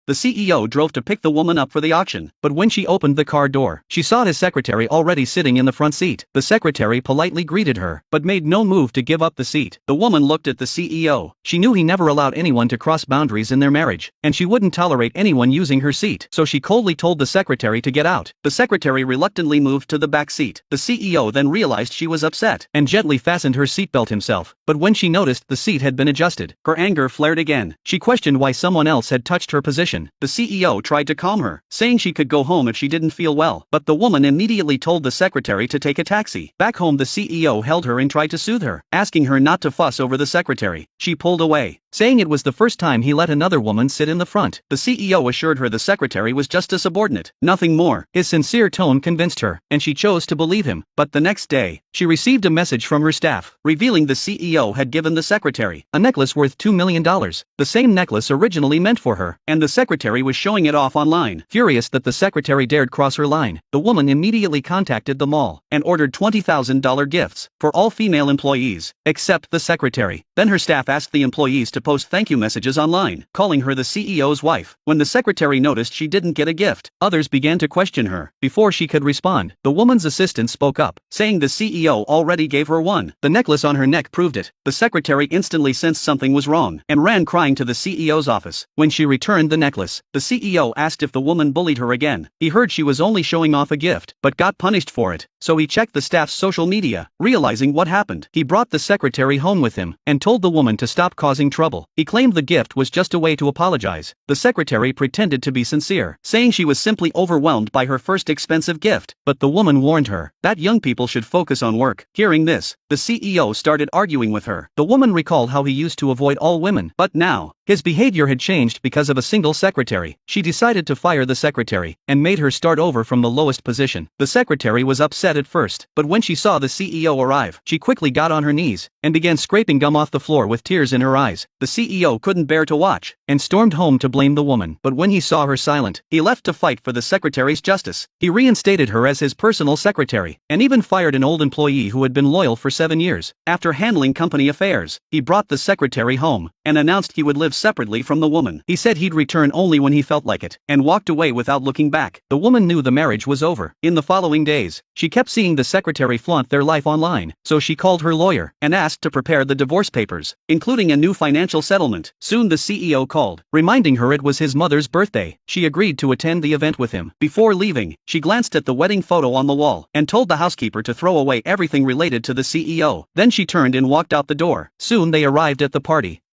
The CEO drove to pick the woman up for the auction, but when she opened the car door, she saw his secretary already sitting in the front seat. The secretary politely greeted her, but made no move to give up the seat. The woman looked at the CEO. She knew he never allowed anyone to cross boundaries in their marriage, and she wouldn't tolerate anyone using her seat, so she coldly told the secretary to get out. The secretary reluctantly moved to the back seat. The CEO then realized she was upset, and gently fastened her seatbelt himself, but when she noticed the seat had been adjusted, her anger flared again. She questioned why someone else had touched her position. The CEO tried to calm her, saying she could go home if she didn't feel well, but the woman immediately told the secretary to take a taxi. Back home, the CEO held her and tried to soothe her, asking her not to fuss over the secretary. She pulled away, saying it was the first time he let another woman sit in the front. The CEO assured her the secretary was just a subordinate, nothing more. His sincere tone convinced her, and she chose to believe him. But the next day, she received a message from her staff, revealing the CEO had given the secretary a necklace worth $2 million, the same necklace originally meant for her, and the secretary was showing it off online. Furious that the secretary dared cross her line, the woman immediately contacted the mall and ordered $20,000 gifts for all female employees, except the secretary. Then her staff asked the employees to post thank you messages online, calling her the CEO's wife. When the secretary noticed she didn't get a gift, others began to question her. Before she could respond, the woman's assistant spoke up, saying the CEO already gave her one. The necklace on her neck proved it. The secretary instantly sensed something was wrong, and ran crying to the CEO's office. When she returned the necklace, the CEO asked if the woman bullied her again. He heard she was only showing off a gift, but got punished for it, so he checked the staff's social media. Realizing what happened, he brought the secretary home with him, and told the woman to stop causing trouble. He claimed the gift was just a way to apologize. The secretary pretended to be sincere, saying she was simply overwhelmed by her first expensive gift, but the woman warned her that young people should focus on work. Hearing this, the CEO started arguing with her. The woman recalled how he used to avoid all women, but now, his behavior had changed because of a single secretary. She decided to fire the secretary, and made her start over from the lowest position. The secretary was upset at first, but when she saw the CEO arrive, she quickly got on her knees, and began scraping gum off the floor with tears in her eyes. The CEO couldn't bear to watch, and stormed home to blame the woman. But when he saw her silent, he left to fight for the secretary's justice. He reinstated her as his personal secretary, and even fired an old employee who had been loyal for 7 years. After handling company affairs, he brought the secretary home, and announced he would live separately from the woman. He said he'd return only when he felt like it, and walked away without looking back. The woman knew the marriage was over. In the following days, she kept seeing the secretary flaunt their life online, so she called her lawyer, and asked to prepare the divorce papers, including a new financial settlement. Soon the CEO called, reminding her it was his mother's birthday. She agreed to attend the event with him. Before leaving, she glanced at the wedding photo on the wall, and told the housekeeper to throw away everything related to the CEO. Then she turned and walked out the door. Soon they arrived at the party.